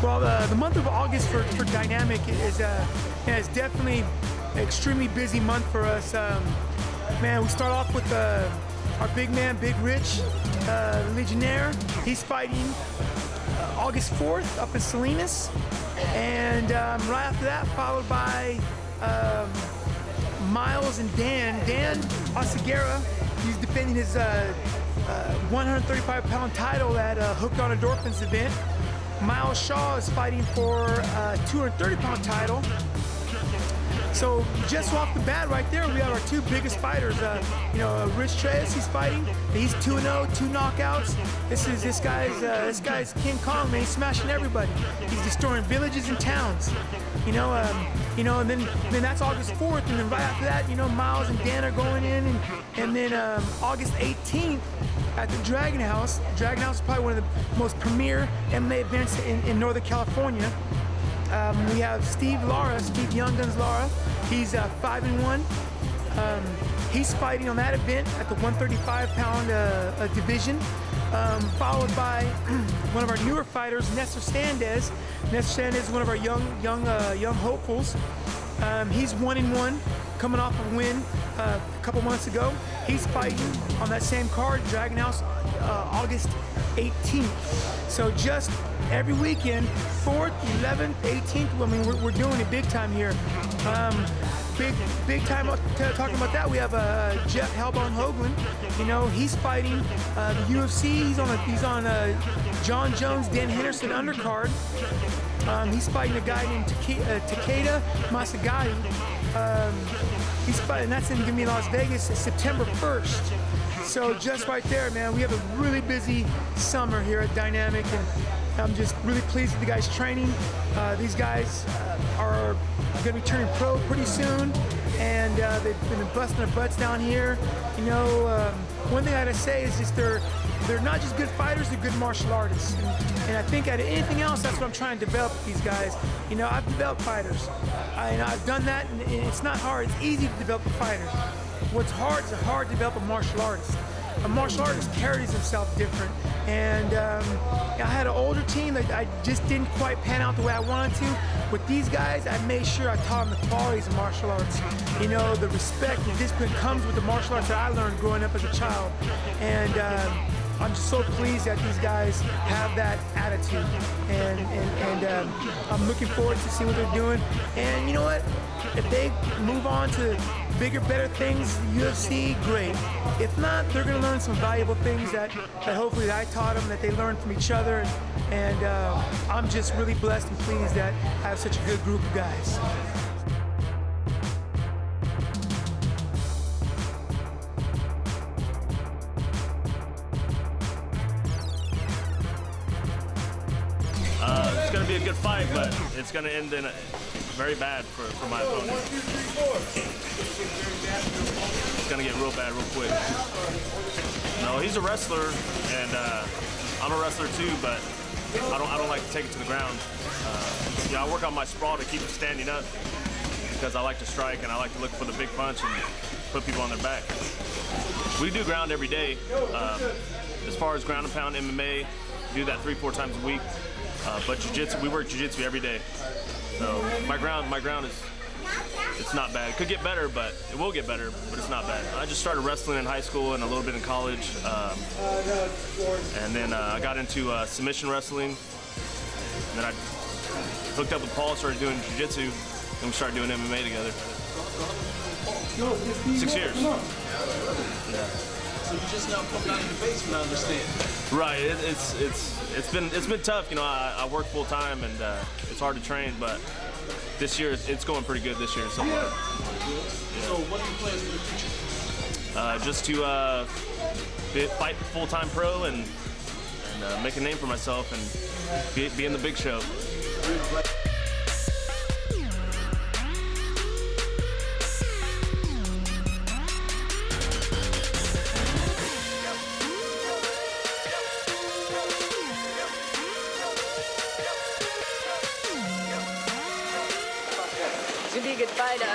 Well, the month of August for Dynamic is definitely an extremely busy month for us. Man, we start off with our big man, Big Rich, Legionnaire. He's fighting August 4th up in Salinas. And right after that, followed by Myles and Dan Oseguera. He's defending his 135-pound title at Hooked on Endorphins event. Myles Shaw is fighting for a 230-pound title. So just off the bat right there, we have our two biggest fighters. Rich Treas, he's fighting. He's 2-0, 2 knockouts. This guy's King Kong, man. He's smashing everybody. He's destroying villages and towns. And then that's August 4th, and then right after that, Myles and Dan are going in, and then August 18th at the Dragon House. Dragon House is probably one of the most premier MMA events in Northern California. We have Steve Young Gunz Lara. He's 5-1. He's fighting on that event at the 135-pound division, followed by one of our newer fighters, Nestor Sandez. Nestor Sandez is one of our young hopefuls. He's 1-1, coming off a win a couple months ago. He's fighting on that same card, Dragon House, August 18th. So just every weekend, 4th, 11th, 18th. I mean, we're doing it big time here. Big time talking about that. We have Jeff Hellbone Hoagland. He's fighting the UFC. He's on John Jones, Dan Henderson undercard. He's fighting a guy named Takeda Masagati. He's fighting. That's in Las Vegas, September 1st. So just right there, man, we have a really busy summer here at Dynamic, and I'm just really pleased with the guys' training. These guys are going to be turning pro pretty soon, and they've been busting their butts down here. One thing I gotta say is just they're not just good fighters, they're good martial artists. And I think out of anything else, that's what I'm trying to develop with these guys. I've developed fighters. I've done that, and it's not hard. It's easy to develop a fighter. What's hard is hard to develop a martial artist. A martial artist carries himself different. And I had an older team that I just didn't quite pan out the way I wanted to. With these guys, I made sure I taught them the qualities of martial arts. The respect, the discipline comes with the martial arts that I learned growing up as a child. And I'm just so pleased that these guys have that attitude. And I'm looking forward to seeing what they're doing. And you know what? If they move on to bigger, better things, UFC, great. If not, they're going to learn some valuable things that hopefully I taught them, that they learned from each other. And I'm just really blessed and pleased that I have such a good group of guys. It's going to be a good fight, but it's going to end in very bad for my opponent. It's going to get real bad real quick. No, he's a wrestler, and I'm a wrestler too, but I don't like to take it to the ground. I work on my sprawl to keep it standing up because I like to strike and I like to look for the big punch and put people on their back. We do ground every day. As far as ground and pound MMA, we do that 3-4 times a week. But jiu-jitsu, we work jiu-jitsu every day. So my ground is, it's not bad. It could get better, but it will get better, but it's not bad. I just started wrestling in high school and a little bit in college. And then I got into submission wrestling. And then I hooked up with Paul, started doing jiu-jitsu, and we started doing MMA together. 6 years. Yeah. So you just now come down to the basement, I understand. Right. It's been tough. I work full time and it's hard to train, but this year it's going pretty good this year so far. Yeah. So what are your plans for the future? Just to fight full-time pro and make a name for myself and be in the big show. fight,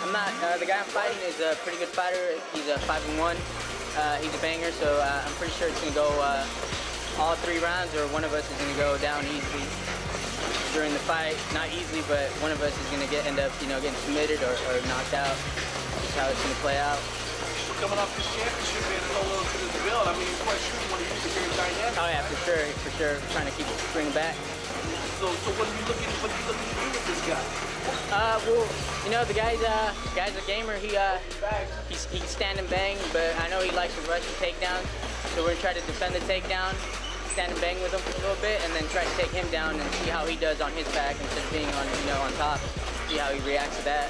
I'm not. The guy I'm fighting is a pretty good fighter. He's a 5-1. He's a banger, so I'm pretty sure it's gonna go all 3 rounds, or one of us is gonna go down easily during the fight. Not easily, but one of us is gonna end up, getting submitted or knocked out. That's how it's gonna play out. Coming off this championship and hold on to this belt, I mean, quite sure you want to use it very dynamic. Oh yeah, for sure. Trying to keep it, bring it back. So what are you looking to do with this guy? Well, the guy's a gamer. He can stand and bang, but I know he likes to rush the takedown. So we're gonna try to defend the takedown, stand and bang with him for a little bit, and then try to take him down and see how he does on his back instead of being on top. See how he reacts to that.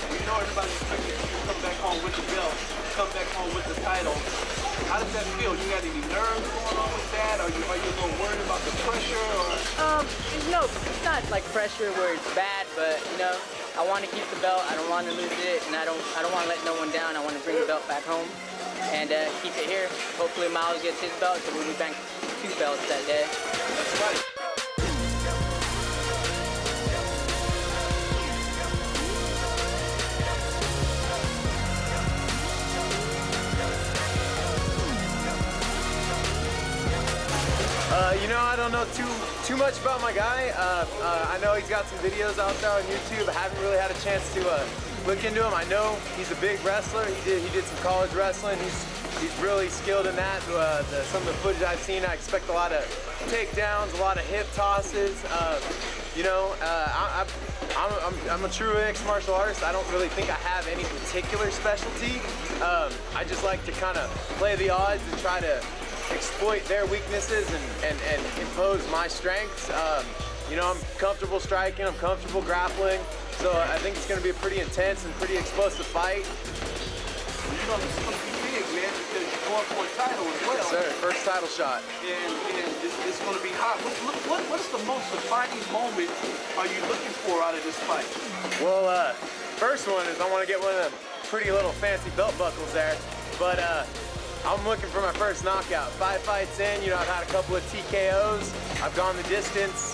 We know everybody's expecting you to come back home with the belt, come back home with the title. How does that feel? You got any nerves going on with that? Are you a little worried about the pressure? Or? It's not like pressure where it's bad, but I want to keep the belt. I don't want to lose it, and I don't want to let no one down. I want to bring the belt back home and keep it here. Hopefully Myles gets his belt, so we'll be back 2 belts that day. That's right. I don't know too much about my guy. I know he's got some videos out there on YouTube. I haven't really had a chance to look into him. I know he's a big wrestler. He did some college wrestling. He's really skilled in that. Some of the footage I've seen, I expect a lot of takedowns, a lot of hip tosses. I'm a true mixed martial artist. I don't really think I have any particular specialty. I just like to kind of play the odds and try to exploit their weaknesses and impose my strengths. I'm comfortable striking, I'm comfortable grappling, so I think it's going to be a pretty intense and pretty explosive fight. This is going to be big, man, because you're going for a title as well. Yes, sir. First title shot. And it's going to be hot. What is the most defining moment are you looking for out of this fight? Well, first one is I want to get one of them pretty little fancy belt buckles there, but I'm looking for my first knockout. 5 fights in, I've had a couple of TKOs. I've gone the distance,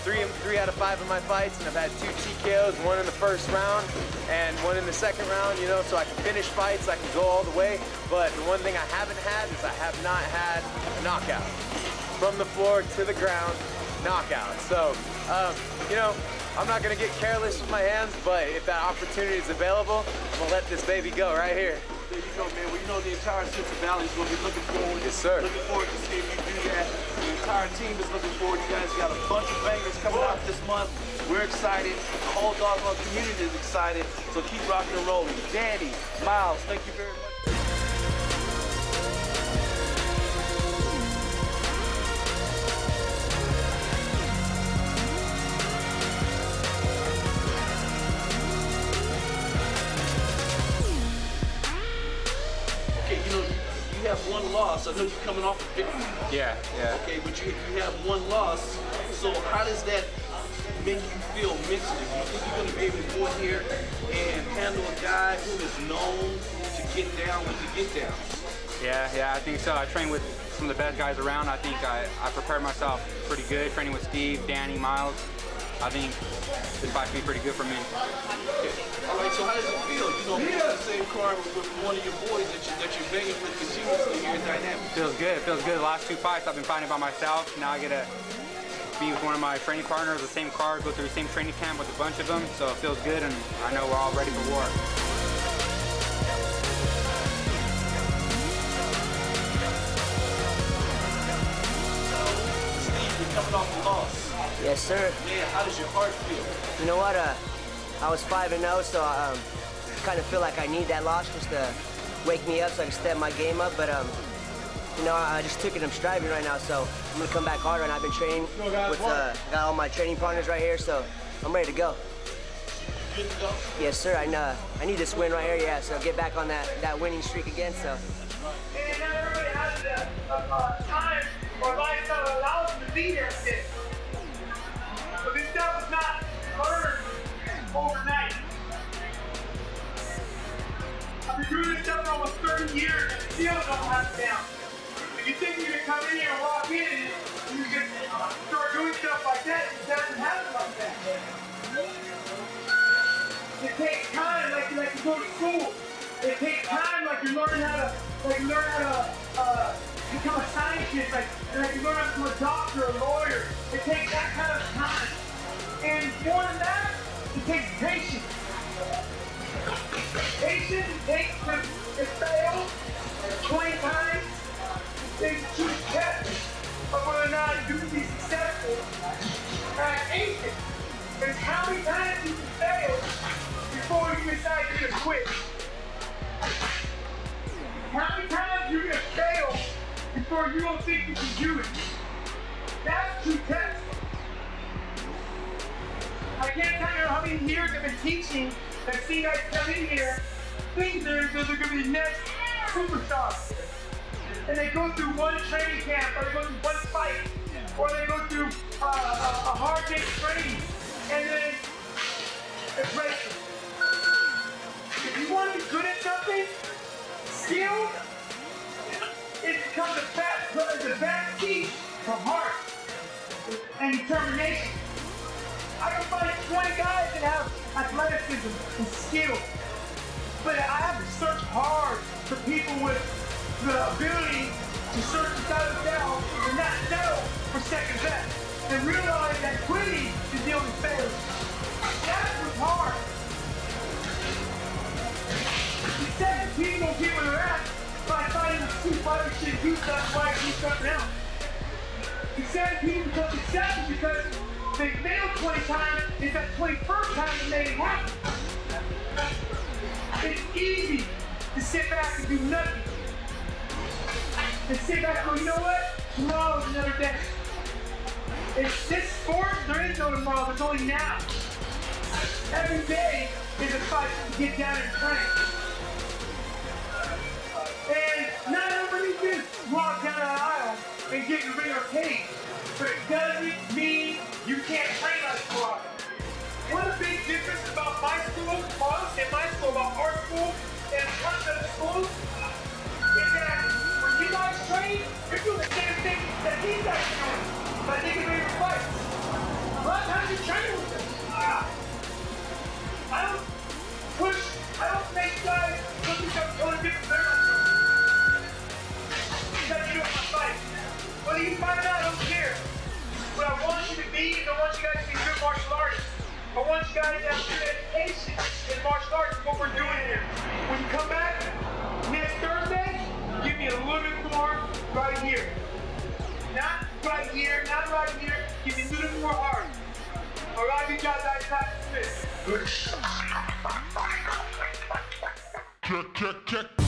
3 out of 5 of my fights, and I've had 2 TKOs, 1 in the first round and 1 in the second round, so I can finish fights, I can go all the way. But the one thing I haven't had is I have not had a knockout. From the floor to the ground, knockout. So, I'm not gonna get careless with my hands, but if that opportunity is available, I'm gonna let this baby go right here. There you go, man. Well, the entire Central Valley is going to be looking forward. Yes, sir. Looking forward to seeing you do that. The entire team is looking forward. You guys got a bunch of bangers coming out this month. We're excited. The whole Doggone community is excited. So keep rocking and rolling. Danny, Myles, thank you very much. You have 1 loss. I know you're coming off a victory. Yeah. Okay, but you have 1 loss. So how does that make you feel mentally? Do you think you're going to be able to go in here and handle a guy who is known to get down when you get down? Yeah, I think so. I train with some of the best guys around. I think I prepared myself pretty good, training with Steve, Danny, Myles. I think this fight's gonna be pretty good for me. Okay. All right, so how does it feel? Being in the same car with one of your boys that you're banging with continuously here in Dynamic? Feels good. The last 2 fights I've been fighting by myself. Now I get to be with one of my training partners, the same car, go through the same training camp with a bunch of them. So it feels good, and I know we're all ready for war. Steve, you're coming off a loss. Yes, sir. Man, how does your heart feel? You know what? I was 5-0, so I kind of feel like I need that loss just to wake me up so I can step my game up. But I just took it. I'm striving right now, so I'm gonna come back harder. And I've been training with got all my training partners right here, so I'm ready to go. Good to go? Yes, sir. I need this win right here. Yeah, so get back on that winning streak again. So. It never really has a time or lifestyle that allows them to be here with this. But this stuff is not learned overnight. I've been doing this stuff for almost 30 years and still don't have it down. If you think you're gonna come in here and walk in and you can start doing stuff like that, it doesn't happen like that. It takes time, like you go to school. It takes time, like you learn how to become a scientist, like you learn how to become a doctor, a lawyer. It takes that kind of time. And more than that, it takes patience. Patience, it takes to fail 20 times. It takes to choose tests of whether or not you can be successful. And patience is how many times you can fail before you decide you're gonna quit. How many times you're gonna fail before you don't think you can do it. That's true test. I can't tell you how many years I've been teaching that see guys come in here, think they're gonna be the next superstar. And they go through one training camp, or they go through one fight, or they go through a hard day's training, and then it breaks them. If you want to be good at something, skill, it becomes a back seat from heart and determination. I can find 20 guys that have athleticism and skill, but I have to search hard for people with the ability to search inside themselves and not settle for second best, and realize that quitting is the only failure. That's what's hard. Instead, people don't get where they're at by finding the two fighters should do something right and do something else. Instead, people become successful because they failed 20 times, it's that 21st time that made it happen. It's easy to sit back and do nothing. And sit back and go, you know what? Tomorrow's another day. It's this sport, there is no tomorrow, there's only now. Every day is a fight to get down and train. And not everybody can walk down an aisle and get your ring or cage, but it doesn't mean you can't train like squad. One of the big differences about my school, us and my school, about our school and tons of schools, is that when you guys train, you're doing the same thing that these guys are doing, but they can make fights. A lot of times you train with them. I don't make guys look at them totally different than because you don't want to fight. Whether you fight or not, I don't care. What I want you to be is I want you guys to be good martial artists. I want you guys to have good education in martial arts, what we're doing here. When you come back next Thursday, give me a little bit more right here. Not right here, not right here. Give me a little more hard. All right, you guys, I practice this. Check.